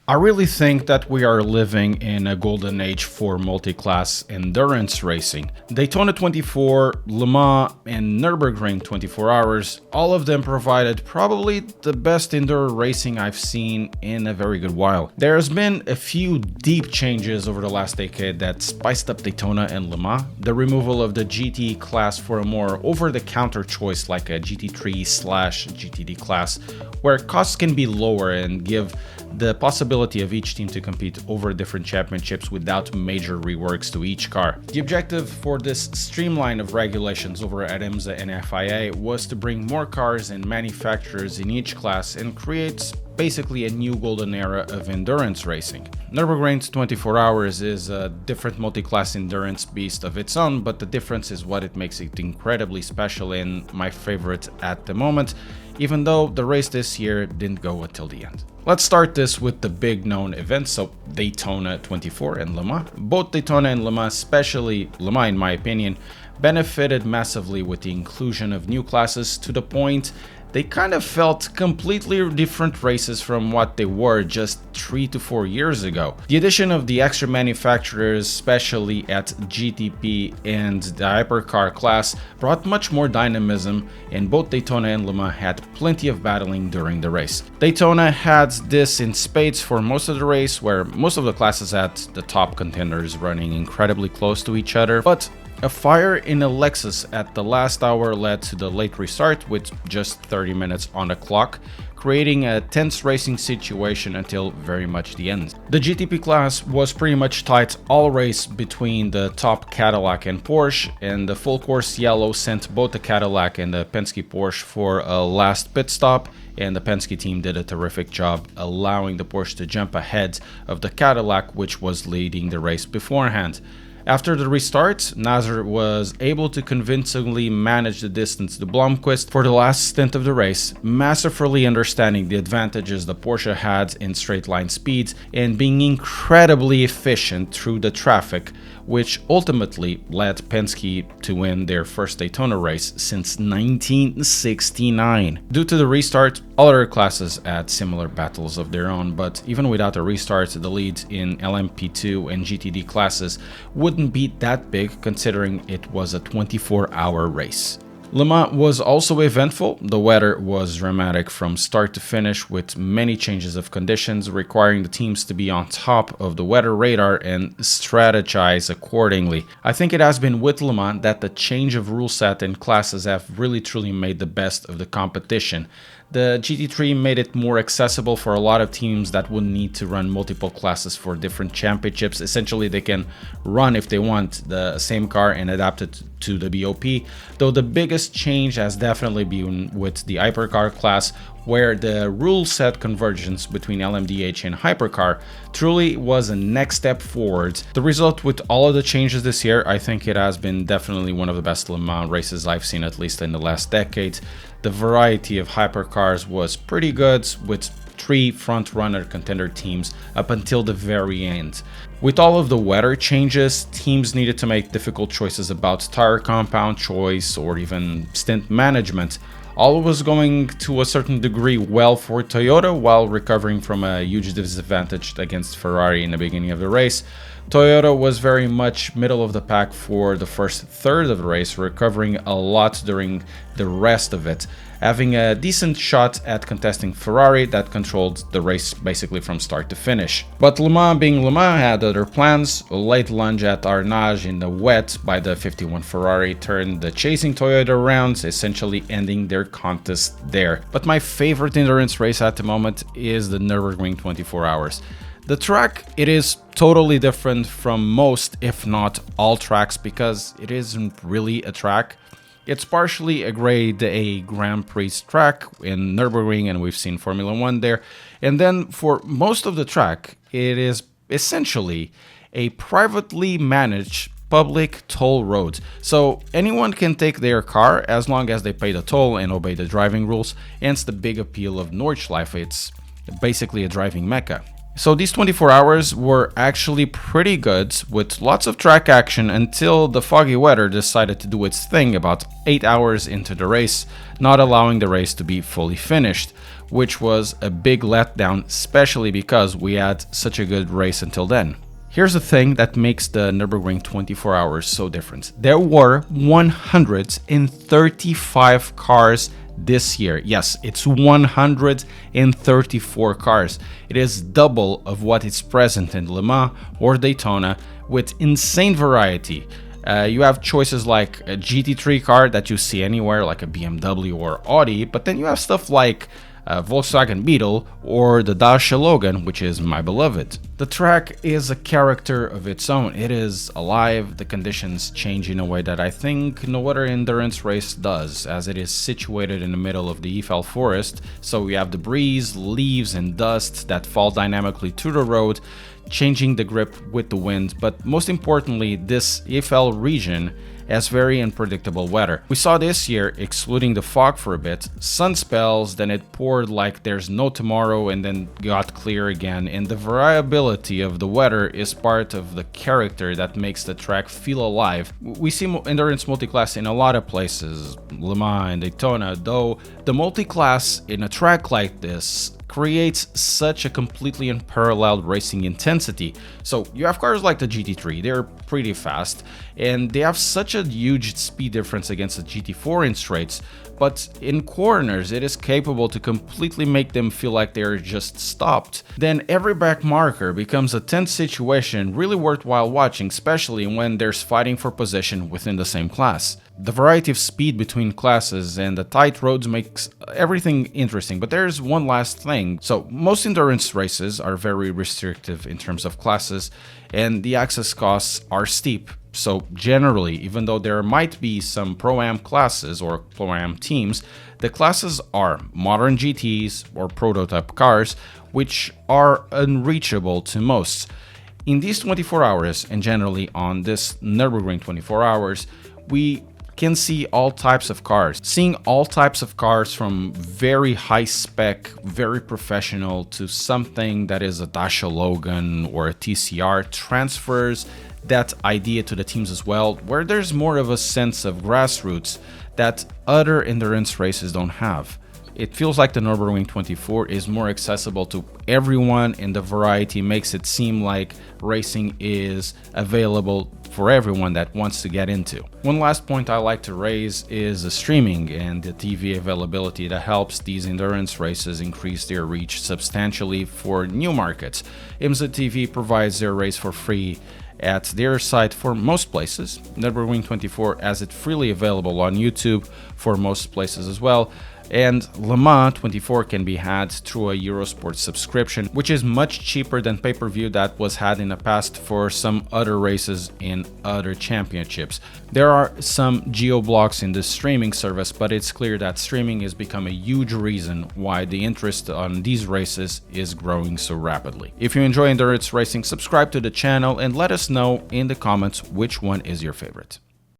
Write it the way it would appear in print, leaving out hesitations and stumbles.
I really think that we are living in a golden age for multi-class endurance racing. Daytona 24, Le Mans, and Nürburgring 24 Hours, all of them provided probably the best indoor racing I've seen in a very good while. There's been a few deep changes over the last decade that spiced up Daytona and Le Mans. The removal of the GT class for a more over-the-counter choice like a GT3/GTD class, where costs can be lower and give the possibility of each team to compete over different championships without major reworks to each car. The objective for this streamline of regulations over at IMSA and FIA was to bring more cars and manufacturers in each class and create basically a new golden era of endurance racing. Nürburgring's 24 Hours is a different multi-class endurance beast of its own, but the difference is what it makes it incredibly special and my favorite at the moment, even though the race this year didn't go until the end. Let's start this with the big known events, so Daytona 24 and Le Mans. Both Daytona and Le Mans, especially Le Mans in my opinion, benefited massively with the inclusion of new classes to the point they kind of felt completely different races from what they were just 3 to 4 years ago. The addition of the extra manufacturers, especially at GTP and the hypercar class, brought much more dynamism, and both Daytona and Le Mans had plenty of battling during the race. Daytona had this in spades for most of the race, where most of the classes had the top contenders running incredibly close to each other, but a fire in a Lexus at the last hour led to the late restart with just 30 minutes on the clock, creating a tense racing situation until very much the end. The GTP class was pretty much tight all race between the top Cadillac and Porsche, and the full course yellow sent both the Cadillac and the Penske Porsche for a last pit stop, and the Penske team did a terrific job allowing the Porsche to jump ahead of the Cadillac, which was leading the race beforehand. After the restart, Nasser was able to convincingly manage the distance to Blomqvist for the last stint of the race, masterfully understanding the advantages the Porsche had in straight line speeds and being incredibly efficient through the traffic, which ultimately led Penske to win their first Daytona race since 1969. Due to the restart, all other classes had similar battles of their own, but even without a restart, the lead in LMP2 and GTD classes wouldn't be that big considering it was a 24-hour race. Le Mans was also eventful. The weather was dramatic from start to finish, with many changes of conditions requiring the teams to be on top of the weather radar and strategize accordingly. I think it has been with Le Mans that the change of rule set and classes have really truly made the best of the competition. The GT3 made it more accessible for a lot of teams that wouldn't need to run multiple classes for different championships. Essentially, they can run, if they want, the same car and adapt it to the BOP, though the biggest change has definitely been with the hypercar class, where the rule set convergence between LMDH and hypercar truly was a next step forward. The result with all of the changes this year, I think it has been definitely one of the best Le Mans races I've seen, at least in the last decade. The variety of hypercars was pretty good, with 3 front-runner contender teams up until the very end. With all of the weather changes, teams needed to make difficult choices about tire compound choice or even stint management. All was going to a certain degree well for Toyota while recovering from a huge disadvantage against Ferrari in the beginning of the race. Toyota was very much middle of the pack for the first third of the race, recovering a lot during the rest of it, having a decent shot at contesting Ferrari that controlled the race basically from start to finish. But Le Mans being Le Mans had other plans. A late lunge at Arnage in the wet by the 51 Ferrari turned the chasing Toyota around, essentially ending their contest there. But my favorite endurance race at the moment is the Nürburgring 24 Hours. The track, it is totally different from most, if not all tracks, because it isn't really a track. It's partially a grade A Grand Prix track in Nürburgring, and we've seen Formula 1 there. And then for most of the track, it is essentially a privately managed public toll road. So anyone can take their car as long as they pay the toll and obey the driving rules, hence the big appeal of Nordschleife. It's basically a driving mecca. So these 24 hours were actually pretty good, with lots of track action until the foggy weather decided to do its thing about 8 hours into the race, not allowing the race to be fully finished, which was a big letdown, especially because we had such a good race until then. Here's the thing that makes the Nürburgring 24 hours so different. There were 135 cars this year. Yes, it's 134 cars. It is double of what is present in Le Mans or Daytona, with insane variety. You have choices like a GT3 car that you see anywhere, like a BMW or Audi, but then you have stuff like Volkswagen Beetle or the Dacia Logan, which is my beloved. The track is a character of its own. It is alive, the conditions change in a way that I think no other endurance race does, as it is situated in the middle of the Eiffel forest, so we have the breeze, leaves and dust that fall dynamically to the road, changing the grip with the wind, but most importantly, this Eiffel region has very unpredictable weather. We saw this year, excluding the fog for a bit, sun spells, then it poured like there's no tomorrow and then got clear again, and the variability of the weather is part of the character that makes the track feel alive. We see endurance multiclass in a lot of places, Le Mans and Daytona, though the multiclass in a track like this creates such a completely unparalleled racing intensity. So you have cars like the GT3, they're pretty fast, and they have such a huge speed difference against the GT4 in straights, but in corners it is capable to completely make them feel like they're just stopped. Then every back marker becomes a tense situation really worthwhile watching, especially when there's fighting for position within the same class. The variety of speed between classes and the tight roads makes everything interesting, but there's one last thing. So most endurance races are very restrictive in terms of classes, and the access costs are steep. So generally, even though there might be some Pro-Am classes or Pro-Am teams, the classes are modern GTs or prototype cars, which are unreachable to most. In these 24 hours, and generally on this Nürburgring 24 hours, we can see all types of cars. Seeing all types of cars from very high spec, very professional, to something that is a Dacia Logan or a TCR transfers that idea to the teams as well, where there's more of a sense of grassroots that other endurance races don't have. It feels like the Nürburgring 24 is more accessible to everyone, and the variety makes it seem like racing is available for everyone that wants to get into. One last point I like to raise is the streaming and the TV availability that helps these endurance races increase their reach substantially for new markets. IMSA TV provides their race for free at their site for most places. Nürburgring 24 has it freely available on YouTube for most places as well. And Le Mans 24 can be had through a Eurosport subscription, which is much cheaper than pay-per-view that was had in the past for some other races in other championships. There are some geo-blocks in the streaming service, but it's clear that streaming has become a huge reason why the interest on these races is growing so rapidly. If you enjoy endurance racing, subscribe to the channel and let us know in the comments which one is your favorite.